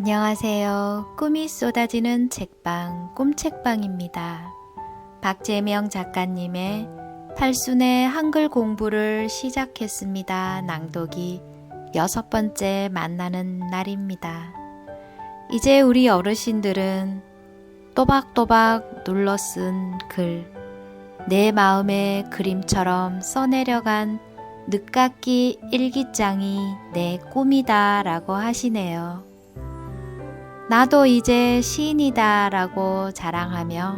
안녕하세요. 꿈이 쏟아지는 책방, 꿈책방입니다. 박재명 작가님의 팔순의 한글 공부를 시작했습니다. 낭독이 6번째 만나는 날입니다. 이제 우리 어르신들은 또박또박 눌러 쓴 글, 내 마음의 그림처럼 써내려간 늦깎이 일기장이 내 꿈이다 라고 하시네요. 나도 이제 시인이다 라고 자랑하며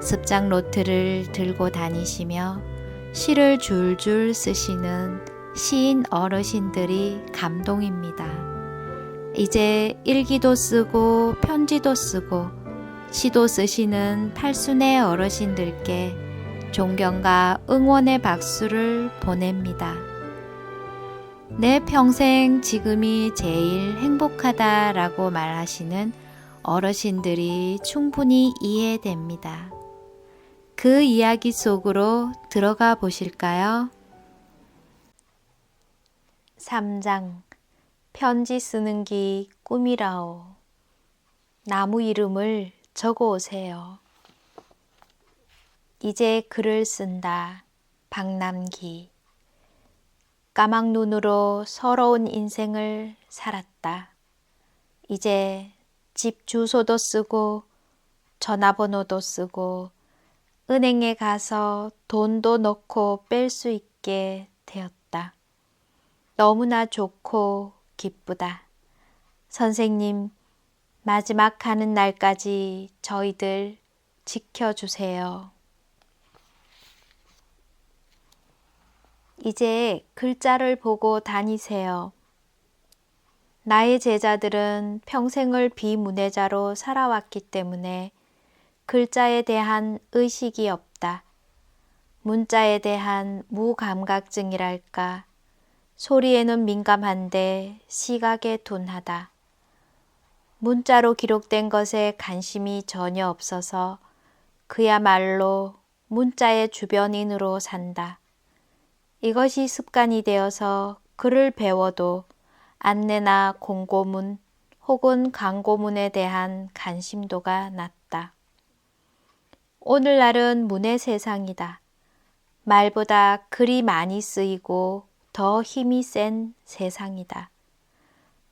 습작 노트를 들고 다니시며 시를 줄줄 쓰시는 시인 어르신들이 감동입니다. 이제 일기도 쓰고 편지도 쓰고 시도 쓰시는 팔순의 어르신들께 존경과 응원의 박수를 보냅니다. 내 평생 지금이 제일 행복하다라고 말하시는 어르신들이 충분히 이해됩니다. 그 이야기 속으로 들어가 보실까요? 3장 편지 쓰는 기 꿈이라오. 나무 이름을 적어 오세요. 이제 글을 쓴다. 박남기. 까막 눈으로 서러운 인생을 살았다. 이제 집 주소도 쓰고 전화번호도 쓰고 은행에 가서 돈도 넣고 뺄 수 있게 되었다. 너무나 좋고 기쁘다. 선생님, 마지막 가는 날까지 저희들 지켜주세요. 이제 글자를 보고 다니세요. 나의 제자들은 평생을 비문해자로 살아왔기 때문에 글자에 대한 의식이 없다. 문자에 대한 무감각증이랄까. 소리에는 민감한데 시각에 둔하다. 문자로 기록된 것에 관심이 전혀 없어서 그야말로 문자의 주변인으로 산다. 이것이 습관이 되어서 글을 배워도 안내나 공고문 혹은 광고문에 대한 관심도가 낮다. 오늘날은 문의 세상이다. 말보다 글이 많이 쓰이고 더 힘이 센 세상이다.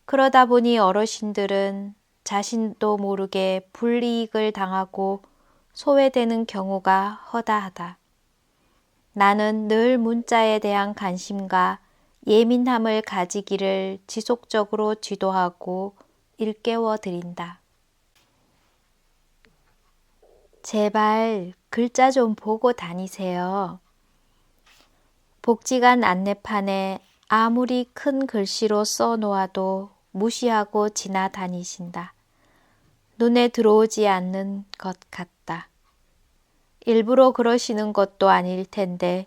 그러다 보니 어르신들은 자신도 모르게 불이익을 당하고 소외되는 경우가 허다하다. 나는 늘 문자에 대한 관심과 예민함을 가지기를 지속적으로 지도하고 일깨워 드린다. 제발 글자 좀 보고 다니세요. 복지관 안내판에 아무리 큰 글씨로 써놓아도 무시하고 지나다니신다. 눈에 들어오지 않는 것 같다. 일부러 그러시는 것도 아닐 텐데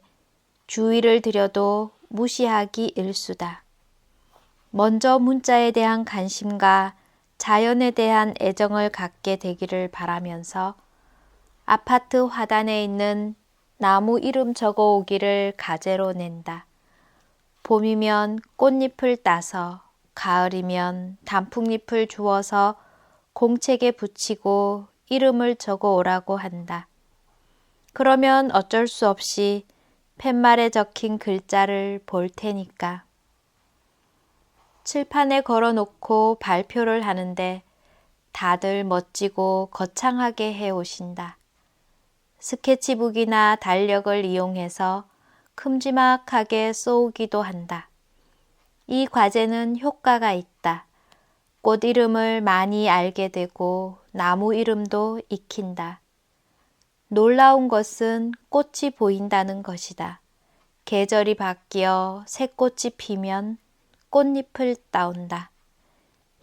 주의를 드려도 무시하기 일수다. 먼저 문자에 대한 관심과 자연에 대한 애정을 갖게 되기를 바라면서 아파트 화단에 있는 나무 이름 적어 오기를 가제로 낸다. 봄이면 꽃잎을 따서, 가을이면 단풍잎을 주워서 공책에 붙이고 이름을 적어 오라고 한다. 그러면 어쩔 수 없이 팻말에 적힌 글자를 볼 테니까. 칠판에 걸어놓고 발표를 하는데 다들 멋지고 거창하게 해오신다. 스케치북이나 달력을 이용해서 큼지막하게 써오기도 한다. 이 과제는 효과가 있다. 꽃 이름을 많이 알게 되고 나무 이름도 익힌다. 놀라운 것은 꽃이 보인다는 것이다. 계절이 바뀌어 새꽃이 피면 꽃잎을 따온다.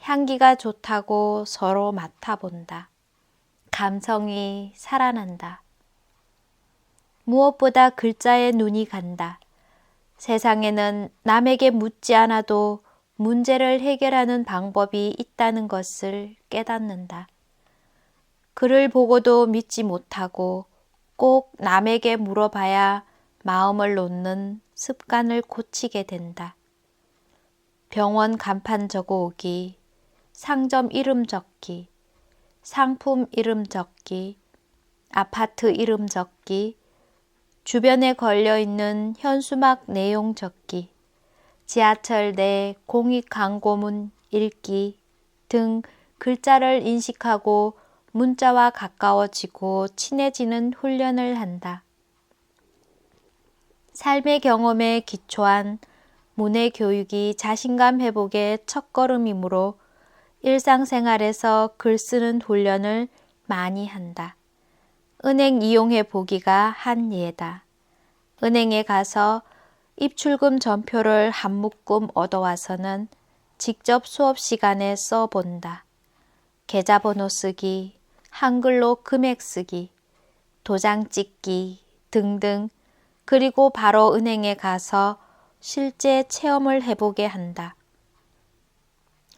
향기가 좋다고 서로 맡아본다. 감성이 살아난다. 무엇보다 글자에 눈이 간다. 세상에는 남에게 묻지 않아도 문제를 해결하는 방법이 있다는 것을 깨닫는다. 글을 보고도 믿지 못하고 꼭 남에게 물어봐야 마음을 놓는 습관을 고치게 된다. 병원 간판 적어오기, 상점 이름 적기, 상품 이름 적기, 아파트 이름 적기, 주변에 걸려있는 현수막 내용 적기, 지하철 내 공익 광고문 읽기 등 글자를 인식하고 문자와 가까워지고 친해지는 훈련을 한다. 삶의 경험에 기초한 문해 교육이 자신감 회복의 첫걸음이므로 일상생활에서 글 쓰는 훈련을 많이 한다. 은행 이용해 보기가 한 예다. 은행에 가서 입출금 전표를 한 묶음 얻어와서는 직접 수업 시간에 써본다. 계좌번호 쓰기, 한글로 금액 쓰기, 도장 찍기 등등, 그리고 바로 은행에 가서 실제 체험을 해보게 한다.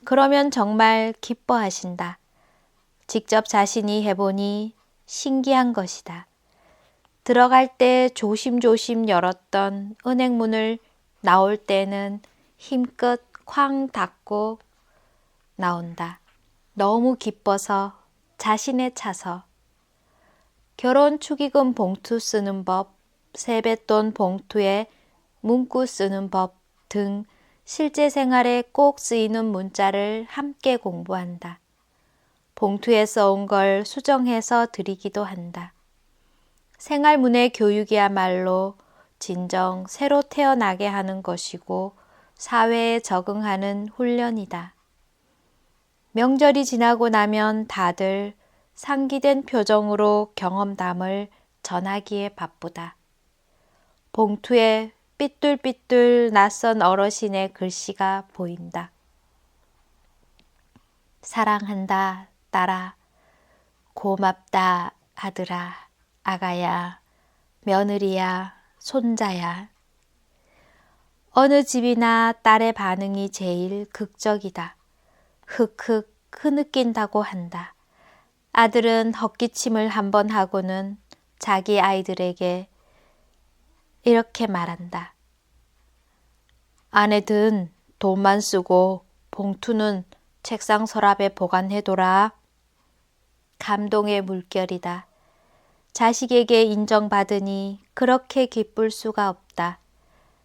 그러면 정말 기뻐하신다. 직접 자신이 해보니 신기한 것이다. 들어갈 때 조심조심 열었던 은행 문을 나올 때는 힘껏 쾅 닫고 나온다. 너무 기뻐서, 자신에 차서. 결혼 축의금 봉투 쓰는 법, 세뱃돈 봉투에 문구 쓰는 법 등 실제 생활에 꼭 쓰이는 문자를 함께 공부한다. 봉투에 써온 걸 수정해서 드리기도 한다. 생활문해 교육이야말로 진정 새로 태어나게 하는 것이고 사회에 적응하는 훈련이다. 명절이 지나고 나면 다들 상기된 표정으로 경험담을 전하기에 바쁘다. 봉투에 삐뚤삐뚤 낯선 어르신의 글씨가 보인다. 사랑한다, 딸아. 고맙다, 아들아, 아가야, 며느리야, 손자야. 어느 집이나 딸의 반응이 제일 극적이다. 흑흑 흐느낀다고 한다. 아들은 헛기침을 한번 하고는 자기 아이들에게 이렇게 말한다. 아내든 돈만 쓰고 봉투는 책상 서랍에 보관해둬라. 감동의 물결이다. 자식에게 인정받으니 그렇게 기쁠 수가 없다.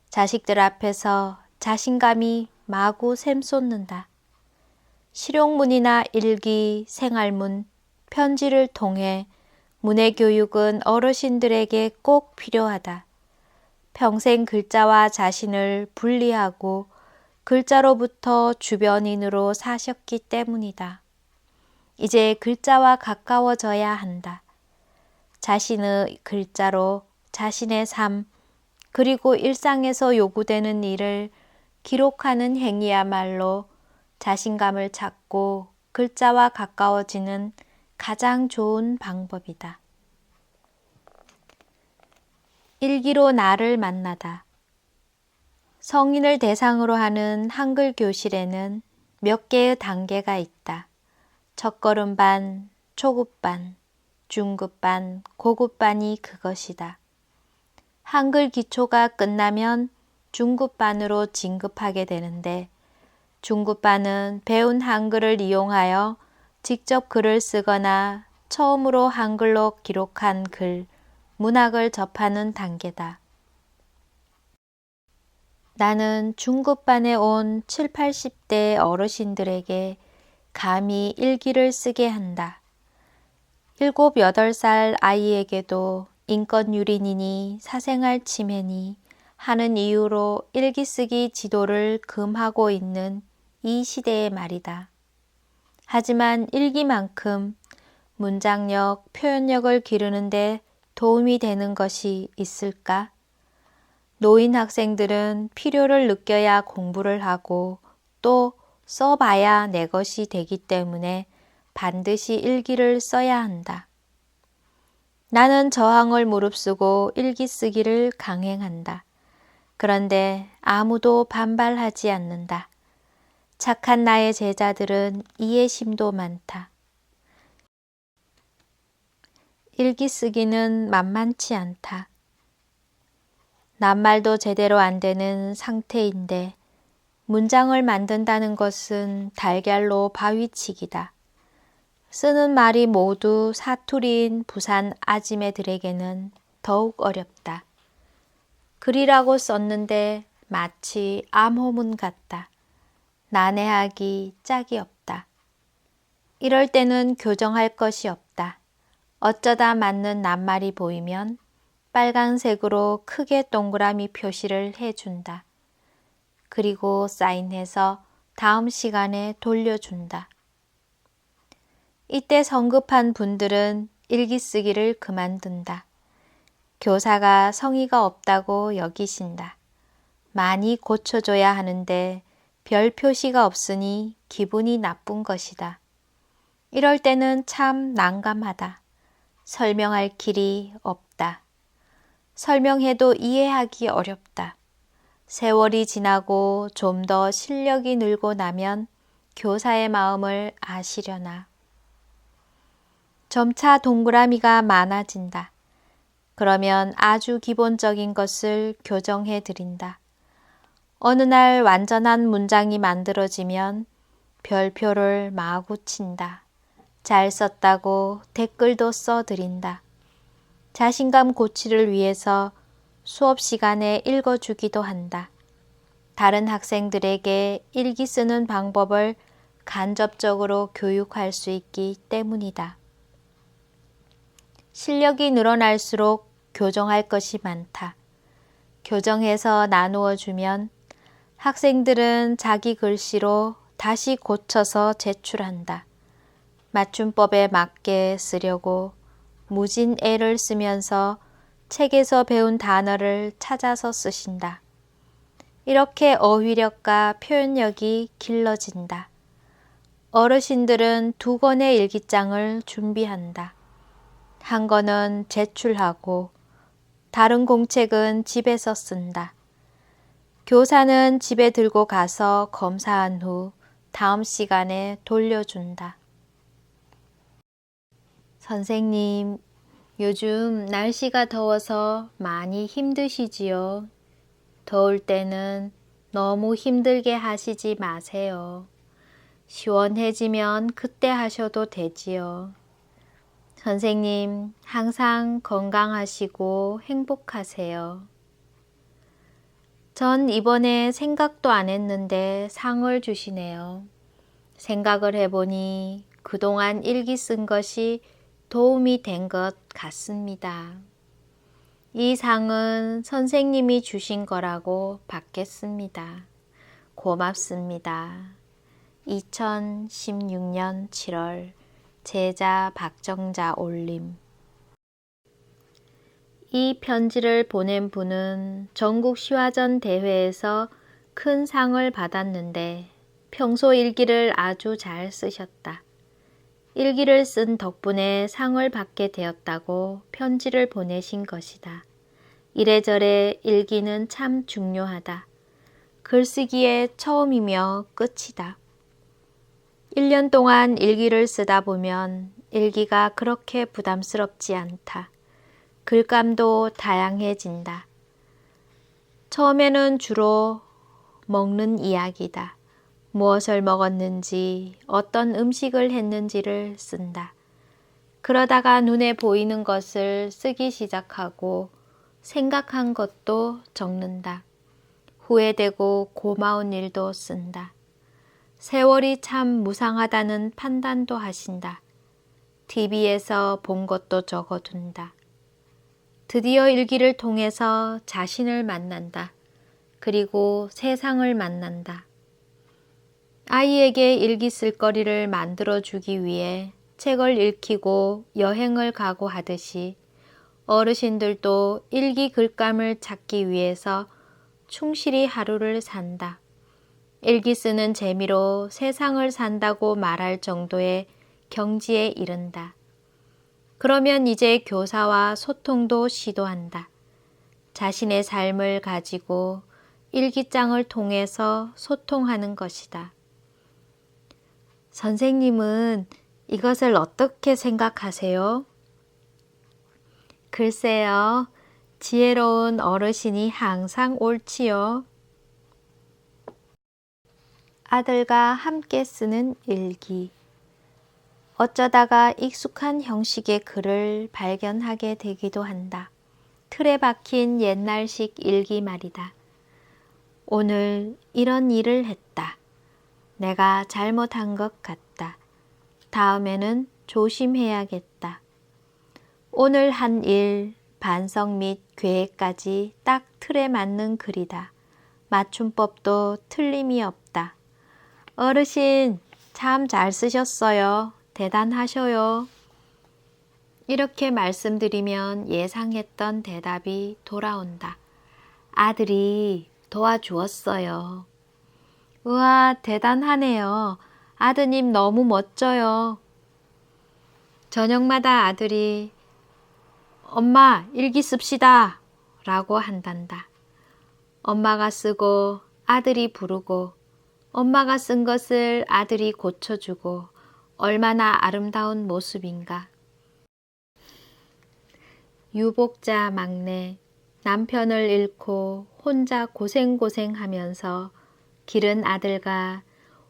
자식들 앞에서 자신감이 마구 샘솟는다. 실용문이나 일기, 생활문, 편지를 통해 문해교육은 어르신들에게 꼭 필요하다. 평생 글자와 자신을 분리하고 글자로부터 주변인으로 사셨기 때문이다. 이제 글자와 가까워져야 한다. 자신의 글자로 자신의 삶, 그리고 일상에서 요구되는 일을 기록하는 행위야말로 자신감을 찾고 글자와 가까워지는 가장 좋은 방법이다. 일기로 나를 만나다. 성인을 대상으로 하는 한글 교실에는 몇 개의 단계가 있다. 첫걸음반, 초급반, 중급반, 고급반이 그것이다. 한글 기초가 끝나면 중급반으로 진급하게 되는데 중급반은 배운 한글을 이용하여 직접 글을 쓰거나 처음으로 한글로 기록한 글, 문학을 접하는 단계다. 나는 중급반에 온 7, 80대 어르신들에게 감히 일기를 쓰게 한다. 7, 8살 아이에게도 인권유린이니 사생활 침해니 하는 이유로 일기 쓰기 지도를 금하고 있는 이 시대의 말이다. 하지만 일기만큼 문장력, 표현력을 기르는데 도움이 되는 것이 있을까? 노인 학생들은 필요를 느껴야 공부를 하고 또 써봐야 내 것이 되기 때문에 반드시 일기를 써야 한다. 나는 저항을 무릅쓰고 일기 쓰기를 강행한다. 그런데 아무도 반발하지 않는다. 착한 나의 제자들은 이해심도 많다. 일기 쓰기는 만만치 않다. 낱말도 제대로 안 되는 상태인데 문장을 만든다는 것은 달걀로 바위치기다. 쓰는 말이 모두 사투리인 부산 아지매들에게는 더욱 어렵다. 글이라고 썼는데 마치 암호문 같다. 난해하기 짝이 없다. 이럴 때는 교정할 것이 없다. 어쩌다 맞는 낱말이 보이면 빨간색으로 크게 동그라미 표시를 해준다. 그리고 사인해서 다음 시간에 돌려준다. 이때 성급한 분들은 일기 쓰기를 그만둔다. 교사가 성의가 없다고 여기신다. 많이 고쳐줘야 하는데 별 표시가 없으니 기분이 나쁜 것이다. 이럴 때는 참 난감하다. 설명할 길이 없다. 설명해도 이해하기 어렵다. 세월이 지나고 좀 더 실력이 늘고 나면 교사의 마음을 아시려나. 점차 동그라미가 많아진다. 그러면 아주 기본적인 것을 교정해 드린다. 어느 날 완전한 문장이 만들어지면 별표를 마구 친다. 잘 썼다고 댓글도 써드린다. 자신감 고치를 위해서 수업 시간에 읽어주기도 한다. 다른 학생들에게 일기 쓰는 방법을 간접적으로 교육할 수 있기 때문이다. 실력이 늘어날수록 교정할 것이 많다. 교정해서 나누어 주면 학생들은 자기 글씨로 다시 고쳐서 제출한다. 맞춤법에 맞게 쓰려고 무진 애를 쓰면서 책에서 배운 단어를 찾아서 쓰신다. 이렇게 어휘력과 표현력이 길러진다. 어르신들은 2권의 일기장을 준비한다. 한 권은 제출하고 다른 공책은 집에서 쓴다. 교사는 집에 들고 가서 검사한 후 다음 시간에 돌려준다. 선생님, 요즘 날씨가 더워서 많이 힘드시지요? 더울 때는 너무 힘들게 하시지 마세요. 시원해지면 그때 하셔도 되지요. 선생님, 항상 건강하시고 행복하세요. 전 이번에 생각도 안 했는데 상을 주시네요. 생각을 해보니 그동안 일기 쓴 것이 도움이 된 것 같습니다. 이 상은 선생님이 주신 거라고 받겠습니다. 고맙습니다. 2016년 7월 제자 박정자 올림. 이 편지를 보낸 분은 전국 시화전 대회에서 큰 상을 받았는데 평소 일기를 아주 잘 쓰셨다. 일기를 쓴 덕분에 상을 받게 되었다고 편지를 보내신 것이다. 이래저래 일기는 참 중요하다. 글쓰기에 처음이며 끝이다. 1년 동안 일기를 쓰다 보면 일기가 그렇게 부담스럽지 않다. 글감도 다양해진다. 처음에는 주로 먹는 이야기다. 무엇을 먹었는지, 어떤 음식을 했는지를 쓴다. 그러다가 눈에 보이는 것을 쓰기 시작하고 생각한 것도 적는다. 후회되고 고마운 일도 쓴다. 세월이 참 무상하다는 판단도 하신다. TV에서 본 것도 적어둔다. 드디어 일기를 통해서 자신을 만난다. 그리고 세상을 만난다. 아이에게 일기 쓸거리를 만들어주기 위해 책을 읽히고 여행을 가고 하듯이 어르신들도 일기 글감을 찾기 위해서 충실히 하루를 산다. 일기 쓰는 재미로 세상을 산다고 말할 정도의 경지에 이른다. 그러면 이제 교사와 소통도 시도한다. 자신의 삶을 가지고 일기장을 통해서 소통하는 것이다. 선생님은 이것을 어떻게 생각하세요? 글쎄요, 지혜로운 어르신이 항상 옳지요. 아들과 함께 쓰는 일기. 어쩌다가 익숙한 형식의 글을 발견하게 되기도 한다. 틀에 박힌 옛날식 일기 말이다. 오늘 이런 일을 했다. 내가 잘못한 것 같다. 다음에는 조심해야겠다. 오늘 한 일, 반성 및 계획까지 딱 틀에 맞는 글이다. 맞춤법도 틀림이 없다. 어르신, 참 잘 쓰셨어요. 대단하셔요. 이렇게 말씀드리면 예상했던 대답이 돌아온다. 아들이 도와주었어요. 우와, 대단하네요. 아드님 너무 멋져요. 저녁마다 아들이 엄마, 일기 씁시다 라고 한단다. 엄마가 쓰고 아들이 부르고 엄마가 쓴 것을 아들이 고쳐주고 얼마나 아름다운 모습인가. 유복자 막내, 남편을 잃고 혼자 고생하면서 기른 아들과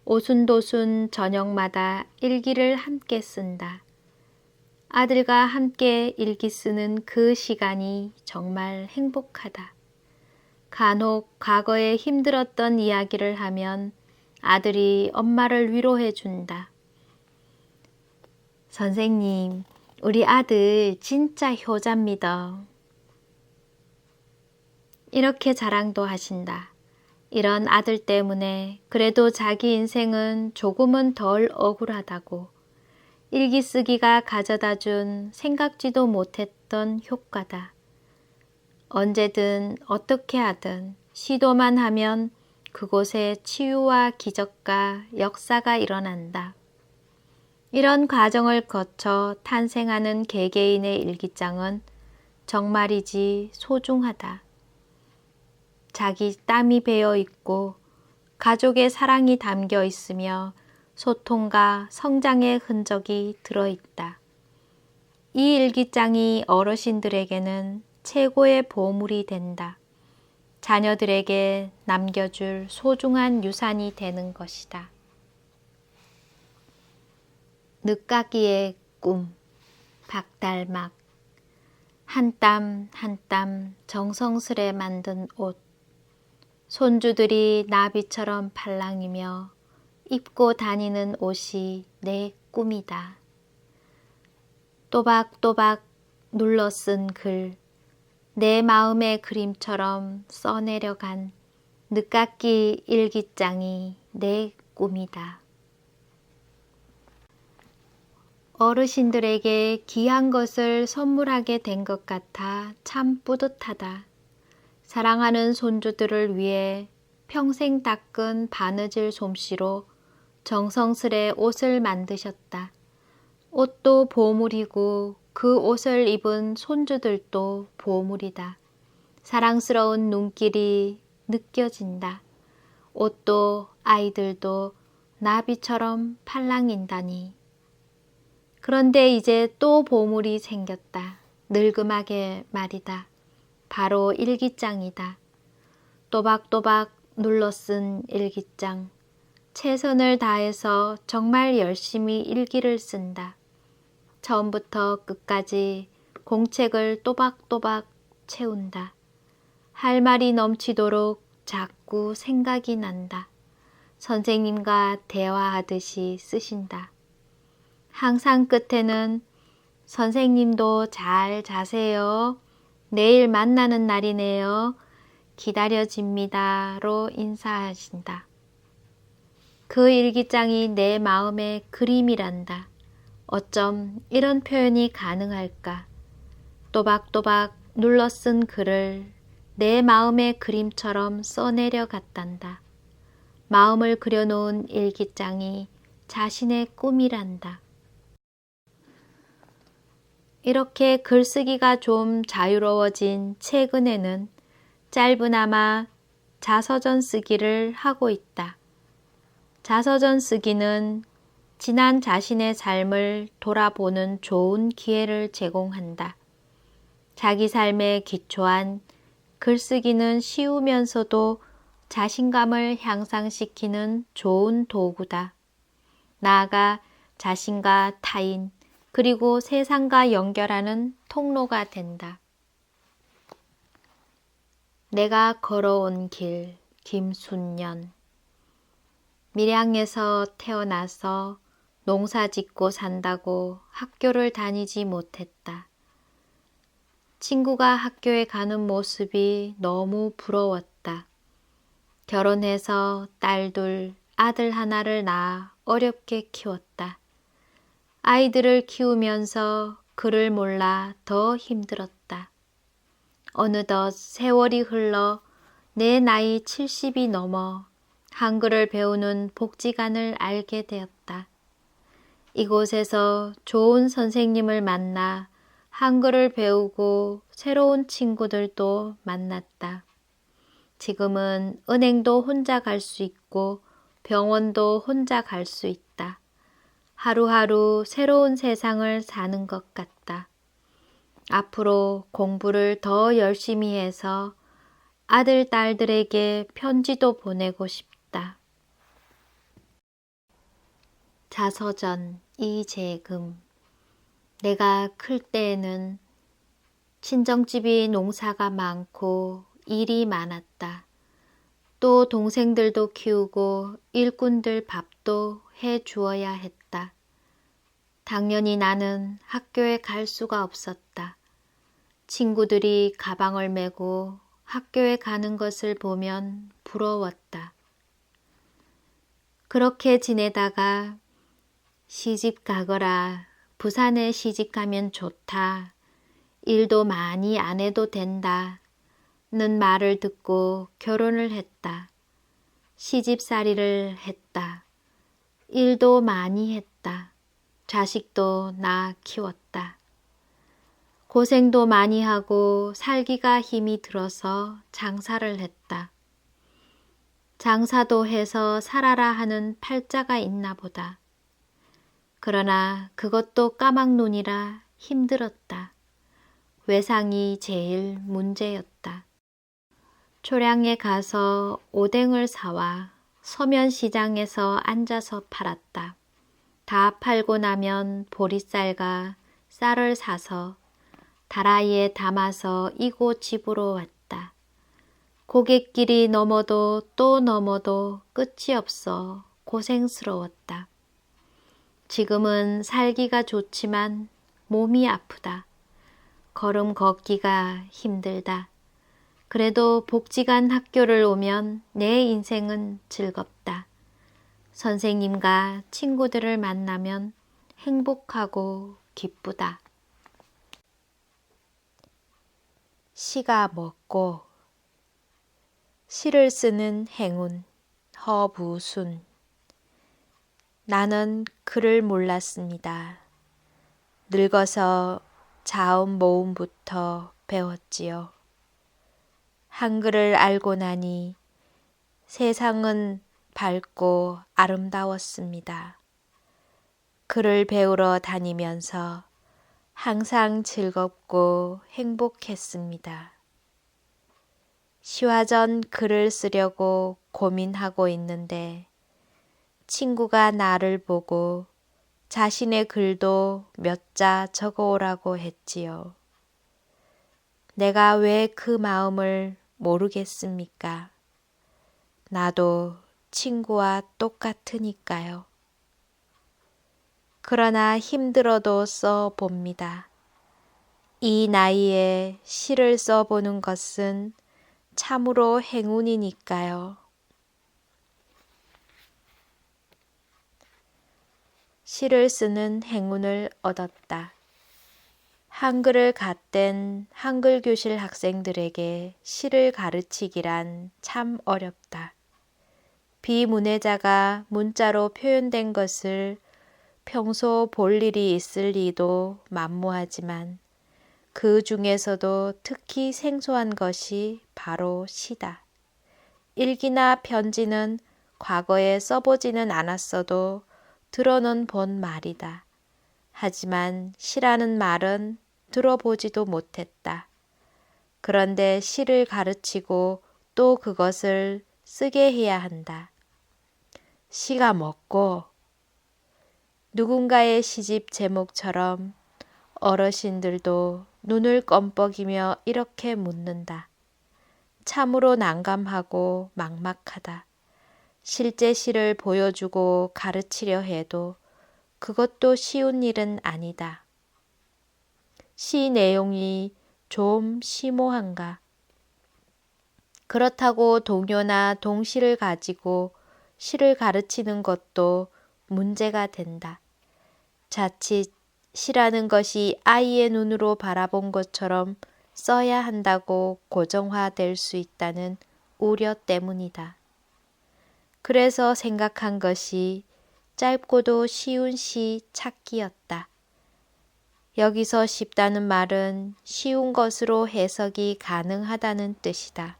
오순도순 저녁마다 일기를 함께 쓴다. 아들과 함께 일기 쓰는 그 시간이 정말 행복하다. 간혹 과거에 힘들었던 이야기를 하면 아들이 엄마를 위로해 준다. 선생님, 우리 아들 진짜 효자입니다. 이렇게 자랑도 하신다. 이런 아들 때문에 그래도 자기 인생은 조금은 덜 억울하다고. 일기 쓰기가 가져다 준 생각지도 못했던 효과다. 언제든 어떻게 하든 시도만 하면 그곳에 치유와 기적과 역사가 일어난다. 이런 과정을 거쳐 탄생하는 개개인의 일기장은 정말이지 소중하다. 자기 땀이 배어 있고 가족의 사랑이 담겨 있으며 소통과 성장의 흔적이 들어있다. 이 일기장이 어르신들에게는 최고의 보물이 된다. 자녀들에게 남겨줄 소중한 유산이 되는 것이다. 늦가기의 꿈, 박달막. 한 땀 한 땀 정성스레 만든 옷. 손주들이 나비처럼 팔랑이며 입고 다니는 옷이 내 꿈이다. 또박또박 눌러 쓴 글, 내 마음의 그림처럼 써내려간 늦깎이 일기장이 내 꿈이다. 어르신들에게 귀한 것을 선물하게 된 것 같아 참 뿌듯하다. 사랑하는 손주들을 위해 평생 닦은 바느질 솜씨로 정성스레 옷을 만드셨다. 옷도 보물이고 그 옷을 입은 손주들도 보물이다. 사랑스러운 눈길이 느껴진다. 옷도 아이들도 나비처럼 팔랑인다니. 그런데 이제 또 보물이 생겼다. 늙음하게 말이다. 바로 일기장이다. 또박또박 눌러 쓴 일기장. 최선을 다해서 정말 열심히 일기를 쓴다. 처음부터 끝까지 공책을 또박또박 채운다. 할 말이 넘치도록 자꾸 생각이 난다. 선생님과 대화하듯이 쓰신다. 항상 끝에는 선생님도 잘 자세요. 내일 만나는 날이네요. 기다려집니다로 인사하신다. 그 일기장이 내 마음의 그림이란다. 어쩜 이런 표현이 가능할까? 또박또박 눌러 쓴 글을 내 마음의 그림처럼 써내려 갔단다. 마음을 그려놓은 일기장이 자신의 꿈이란다. 이렇게 글쓰기가 좀 자유로워진 최근에는 짧으나마 자서전 쓰기를 하고 있다. 자서전 쓰기는 지난 자신의 삶을 돌아보는 좋은 기회를 제공한다. 자기 삶에 기초한 글쓰기는 쉬우면서도 자신감을 향상시키는 좋은 도구다. 나아가 자신과 타인, 그리고 세상과 연결하는 통로가 된다. 내가 걸어온 길, 김순년. 밀양에서 태어나서 농사 짓고 산다고 학교를 다니지 못했다. 친구가 학교에 가는 모습이 너무 부러웠다. 결혼해서 딸 둘, 아들 하나를 낳아 어렵게 키웠다. 아이들을 키우면서 글을 몰라 더 힘들었다. 어느덧 세월이 흘러 내 나이 70이 넘어 한글을 배우는 복지관을 알게 되었다. 이곳에서 좋은 선생님을 만나 한글을 배우고 새로운 친구들도 만났다. 지금은 은행도 혼자 갈 수 있고 병원도 혼자 갈 수 있다. 하루하루 새로운 세상을 사는 것 같다. 앞으로 공부를 더 열심히 해서 아들, 딸들에게 편지도 보내고 싶다. 자서전 이재금. 내가 클 때에는 친정집이 농사가 많고 일이 많았다. 또 동생들도 키우고 일꾼들 밥도 해 주어야 했다. 당연히 나는 학교에 갈 수가 없었다. 친구들이 가방을 메고 학교에 가는 것을 보면 부러웠다. 그렇게 지내다가 시집 가거라, 부산에 시집 가면 좋다, 일도 많이 안 해도 된다는 말을 듣고 결혼을 했다. 시집살이를 했다. 일도 많이 했다. 자식도 낳아 키웠다. 고생도 많이 하고 살기가 힘이 들어서 장사를 했다. 장사도 해서 살아라 하는 팔자가 있나 보다. 그러나 그것도 까막눈이라 힘들었다. 외상이 제일 문제였다. 초량에 가서 오뎅을 사와 서면시장에서 앉아서 팔았다. 다 팔고 나면 보리쌀과 쌀을 사서 다라이에 담아서 이고 집으로 왔다. 고갯길이 넘어도 또 넘어도 끝이 없어 고생스러웠다. 지금은 살기가 좋지만 몸이 아프다. 걸음 걷기가 힘들다. 그래도 복지관 학교를 오면 내 인생은 즐겁다. 선생님과 친구들을 만나면 행복하고 기쁘다. 시가 먹고. 시를 쓰는 행운. 허부순. 나는 글을 몰랐습니다. 늙어서 자음 모음부터 배웠지요. 한글을 알고 나니 세상은 밝고 아름다웠습니다. 글을 배우러 다니면서 항상 즐겁고 행복했습니다. 시화전 글을 쓰려고 고민하고 있는데 친구가 나를 보고 자신의 글도 몇 자 적어오라고 했지요. 내가 왜 그 마음을 모르겠습니까? 나도 친구와 똑같으니까요. 그러나 힘들어도 써봅니다. 이 나이에 시를 써보는 것은 참으로 행운이니까요. 시를 쓰는 행운을 얻었다. 한글을 갓된 한글 교실 학생들에게 시를 가르치기란 참 어렵다. 비문해자가 문자로 표현된 것을 평소 볼 일이 있을 리도 만무하지만 그 중에서도 특히 생소한 것이 바로 시다. 일기나 편지는 과거에 써보지는 않았어도 들어는 본 말이다. 하지만 시라는 말은 들어보지도 못했다. 그런데 시를 가르치고 또 그것을 쓰게 해야 한다. 시가 뭐고? 누군가의 시집 제목처럼 어르신들도 눈을 껌뻑이며 이렇게 묻는다. 참으로 난감하고 막막하다. 실제 시를 보여주고 가르치려 해도 그것도 쉬운 일은 아니다. 시 내용이 좀 심오한가? 그렇다고 동요나 동시를 가지고 시를 가르치는 것도 문제가 된다. 자칫 시라는 것이 아이의 눈으로 바라본 것처럼 써야 한다고 고정화될 수 있다는 우려 때문이다. 그래서 생각한 것이 짧고도 쉬운 시 찾기였다. 여기서 쉽다는 말은 쉬운 것으로 해석이 가능하다는 뜻이다.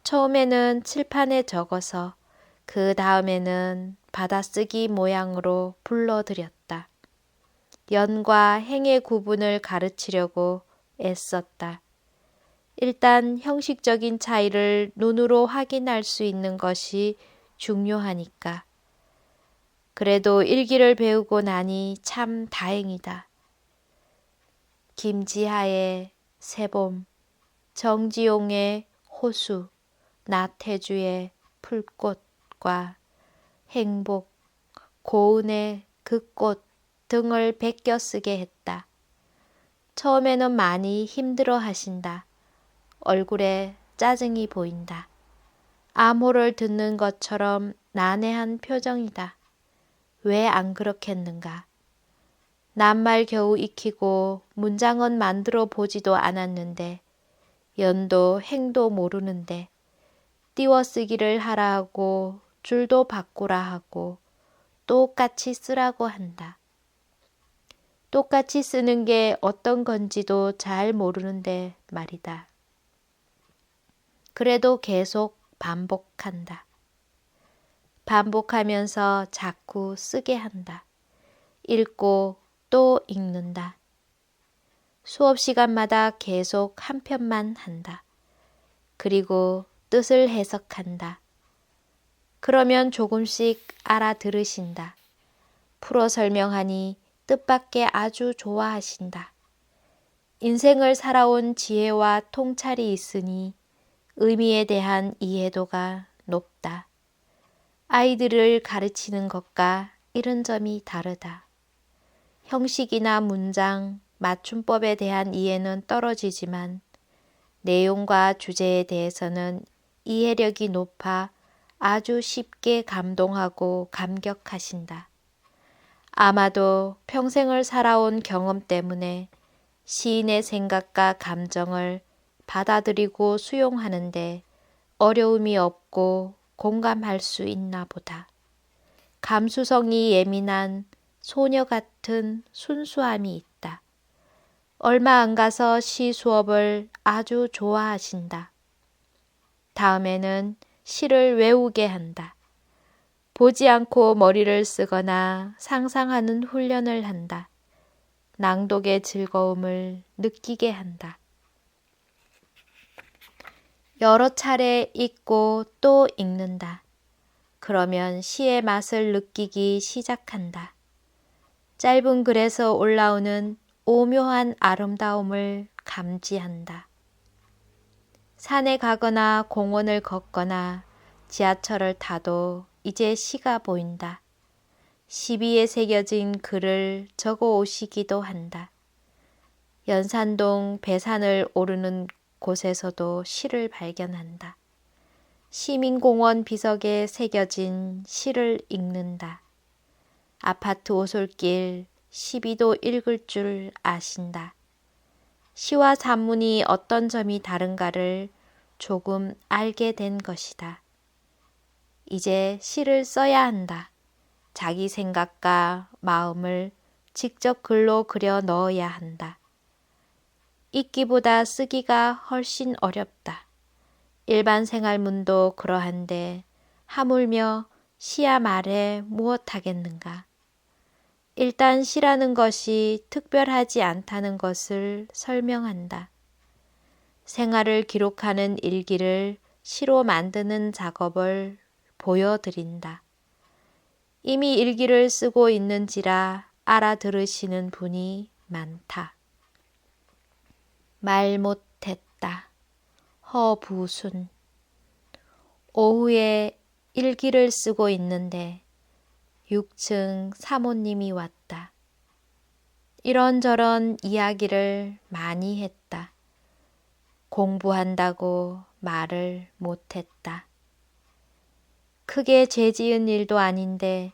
처음에는 칠판에 적어서 그 다음에는 받아쓰기 모양으로 불러들였다. 연과 행의 구분을 가르치려고 애썼다. 일단 형식적인 차이를 눈으로 확인할 수 있는 것이 중요하니까. 그래도 일기를 배우고 나니 참 다행이다. 김지하의 새봄, 정지용의 호수, 나태주의 풀꽃과 행복, 고은의 그 꽃 등을 베껴 쓰게 했다. 처음에는 많이 힘들어 하신다. 얼굴에 짜증이 보인다. 암호를 듣는 것처럼 난해한 표정이다. 왜 안 그렇겠는가? 낱말 겨우 익히고 문장은 만들어 보지도 않았는데 연도 행도 모르는데 띄워쓰기를 하라 하고 줄도 바꾸라 하고 똑같이 쓰라고 한다. 똑같이 쓰는 게 어떤 건지도 잘 모르는데 말이다. 그래도 계속 반복한다. 반복하면서 자꾸 쓰게 한다. 읽고 또 읽는다. 수업 시간마다 계속 한 편만 한다. 그리고 뜻을 해석한다. 그러면 조금씩 알아들으신다. 풀어 설명하니 뜻밖의 아주 좋아하신다. 인생을 살아온 지혜와 통찰이 있으니 의미에 대한 이해도가 높다. 아이들을 가르치는 것과 이런 점이 다르다. 형식이나 문장, 맞춤법에 대한 이해는 떨어지지만 내용과 주제에 대해서는 이해력이 높아 아주 쉽게 감동하고 감격하신다. 아마도 평생을 살아온 경험 때문에 시인의 생각과 감정을 받아들이고 수용하는데 어려움이 없고 공감할 수 있나 보다. 감수성이 예민한 소녀 같은 순수함이 있다. 얼마 안 가서 시 수업을 아주 좋아하신다. 다음에는 시를 외우게 한다. 보지 않고 머리를 쓰거나 상상하는 훈련을 한다. 낭독의 즐거움을 느끼게 한다. 여러 차례 읽고 또 읽는다. 그러면 시의 맛을 느끼기 시작한다. 짧은 글에서 올라오는 오묘한 아름다움을 감지한다. 산에 가거나 공원을 걷거나 지하철을 타도 이제 시가 보인다. 시비에 새겨진 글을 적어 오시기도 한다. 연산동 배산을 오르는 곳에서도 시를 발견한다. 시민공원 비석에 새겨진 시를 읽는다. 아파트 오솔길 시비도 읽을 줄 아신다. 시와 산문이 어떤 점이 다른가를 조금 알게 된 것이다. 이제 시를 써야 한다. 자기 생각과 마음을 직접 글로 그려 넣어야 한다. 읽기보다 쓰기가 훨씬 어렵다. 일반 생활문도 그러한데 하물며 시야 말해 무엇하겠는가. 일단 시라는 것이 특별하지 않다는 것을 설명한다. 생활을 기록하는 일기를 시로 만드는 작업을 보여드린다. 이미 일기를 쓰고 있는지라 알아들으시는 분이 많다. 말 못했다. 허부순. 오후에 일기를 쓰고 있는데 6층 사모님이 왔다. 이런저런 이야기를 많이 했다. 공부한다고 말을 못했다. 크게 죄 지은 일도 아닌데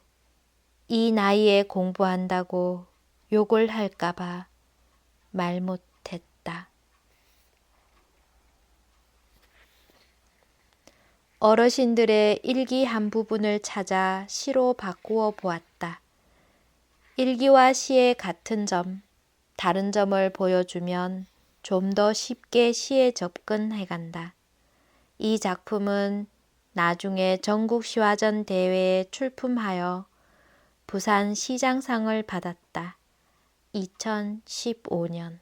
이 나이에 공부한다고 욕을 할까봐 말 못했다. 어르신들의 일기 한 부분을 찾아 시로 바꾸어 보았다. 일기와 시의 같은 점, 다른 점을 보여주면 좀 더 쉽게 시에 접근해간다. 이 작품은 나중에 전국시화전 대회에 출품하여 부산 시장상을 받았다. 2015년.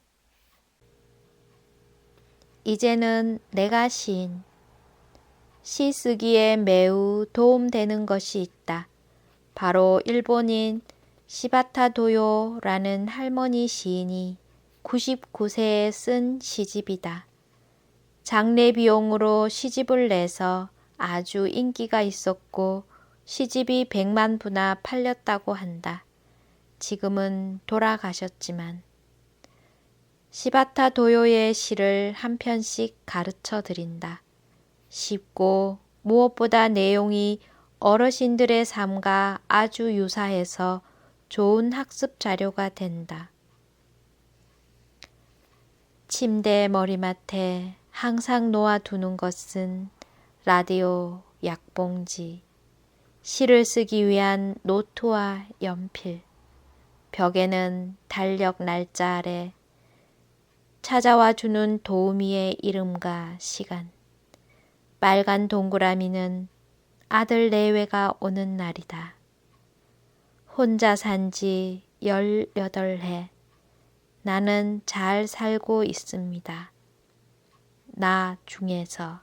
이제는 내가 시인. 시 쓰기에 매우 도움되는 것이 있다. 바로 일본인 시바타 도요라는 할머니 시인이 99세에 쓴 시집이다. 장례 비용으로 시집을 내서 아주 인기가 있었고 시집이 100만 부나 팔렸다고 한다. 지금은 돌아가셨지만 시바타 도요의 시를 한 편씩 가르쳐 드린다. 쉽고 무엇보다 내용이 어르신들의 삶과 아주 유사해서 좋은 학습 자료가 된다. 침대 머리맡에 항상 놓아두는 것은 라디오, 약봉지, 시를 쓰기 위한 노트와 연필, 벽에는 달력 날짜 아래 찾아와 주는 도우미의 이름과 시간, 빨간 동그라미는 아들 내외가 오는 날이다. 혼자 산 지 18해. 나는 잘 살고 있습니다. 나 중에서.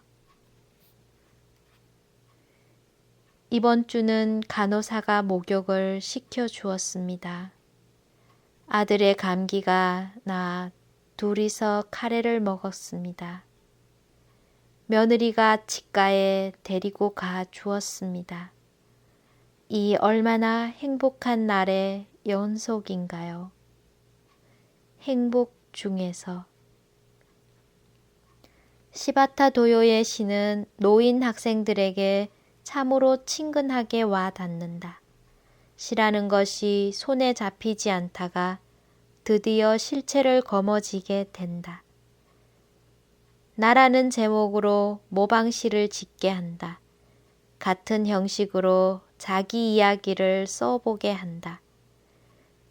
이번 주는 간호사가 목욕을 시켜주었습니다. 아들의 감기가 나 둘이서 카레를 먹었습니다. 며느리가 치과에 데리고 가 주었습니다. 이 얼마나 행복한 날의 연속인가요? 행복 중에서. 시바타 도요의 시는 노인 학생들에게 참으로 친근하게 와 닿는다. 시라는 것이 손에 잡히지 않다가 드디어 실체를 거머쥐게 된다. 나라는 제목으로 모방시를 짓게 한다. 같은 형식으로 자기 이야기를 써보게 한다.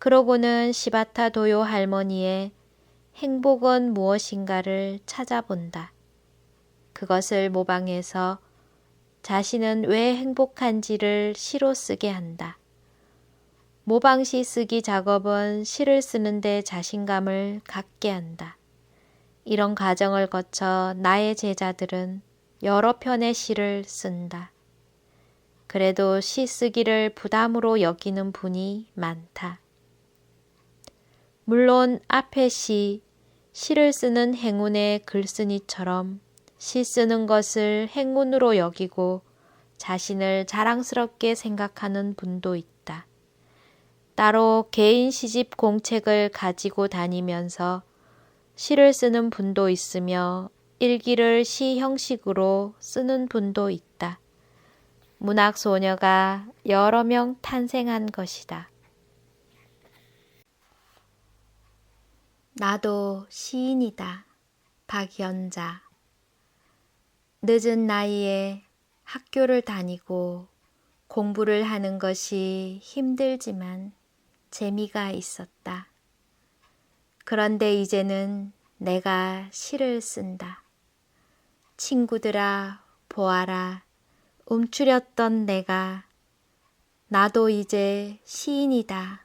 그러고는 시바타 도요 할머니의 행복은 무엇인가를 찾아본다. 그것을 모방해서 자신은 왜 행복한지를 시로 쓰게 한다. 모방시 쓰기 작업은 시를 쓰는데 자신감을 갖게 한다. 이런 과정을 거쳐 나의 제자들은 여러 편의 시를 쓴다. 그래도 시 쓰기를 부담으로 여기는 분이 많다. 물론 앞의 시를 쓰는 행운의 글쓴이처럼 시 쓰는 것을 행운으로 여기고 자신을 자랑스럽게 생각하는 분도 있다. 따로 개인 시집 공책을 가지고 다니면서 시를 쓰는 분도 있으며 일기를 시 형식으로 쓰는 분도 있다. 문학소녀가 여러 명 탄생한 것이다. 나도 시인이다. 박연자. 늦은 나이에 학교를 다니고 공부를 하는 것이 힘들지만 재미가 있었다. 그런데 이제는 내가 시를 쓴다. 친구들아 보아라. 움츠렸던 내가 나도 이제 시인이다.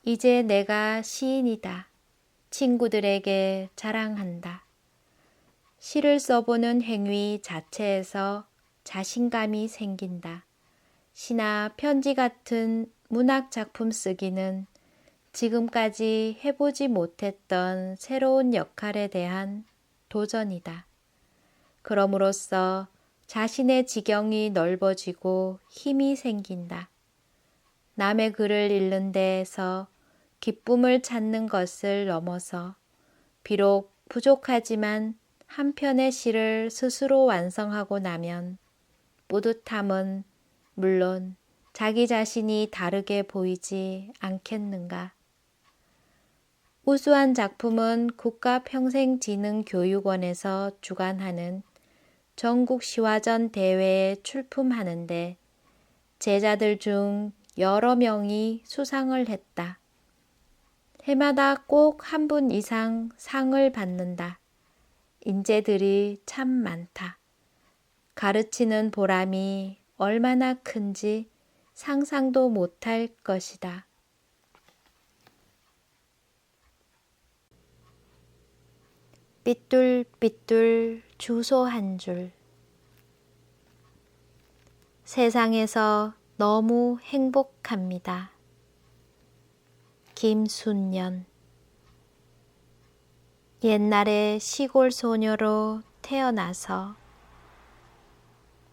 이제 내가 시인이다. 친구들에게 자랑한다. 시를 써보는 행위 자체에서 자신감이 생긴다. 시나 편지 같은 문학 작품 쓰기는 지금까지 해보지 못했던 새로운 역할에 대한 도전이다. 그럼으로써 자신의 지경이 넓어지고 힘이 생긴다. 남의 글을 읽는 데에서 기쁨을 찾는 것을 넘어서 비록 부족하지만 한 편의 시를 스스로 완성하고 나면 뿌듯함은 물론 자기 자신이 다르게 보이지 않겠는가. 우수한 작품은 국가평생지능교육원에서 주관하는 전국 시화전 대회에 출품하는데 제자들 중 여러 명이 수상을 했다. 해마다 꼭 한 분 이상 상을 받는다. 인재들이 참 많다. 가르치는 보람이 얼마나 큰지 상상도 못할 것이다. 삐뚤삐뚤 주소 한 줄. 세상에서 너무 행복합니다. 김순년. 옛날에 시골 소녀로 태어나서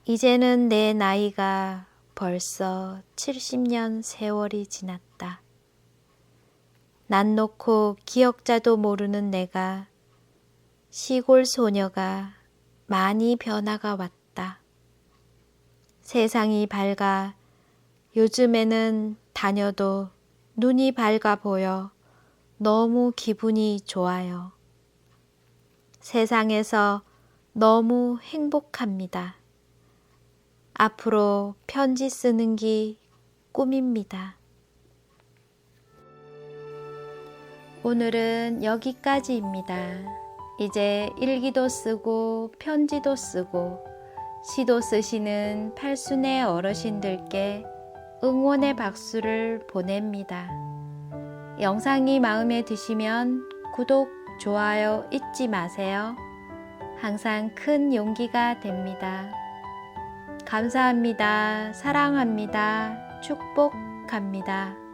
이제는 내 나이가 벌써 70년 세월이 지났다. 난 놓고 기억자도 모르는 내가 시골 소녀가 많이 변화가 왔다. 세상이 밝아 요즘에는 다녀도 눈이 밝아 보여 너무 기분이 좋아요. 세상에서 너무 행복합니다. 앞으로 편지 쓰는 게 꿈입니다. 오늘은 여기까지입니다. 이제 일기도 쓰고 편지도 쓰고 시도 쓰시는 팔순의 어르신들께 응원의 박수를 보냅니다. 영상이 마음에 드시면 구독, 좋아요 잊지 마세요. 항상 큰 용기가 됩니다. 감사합니다. 사랑합니다. 축복합니다.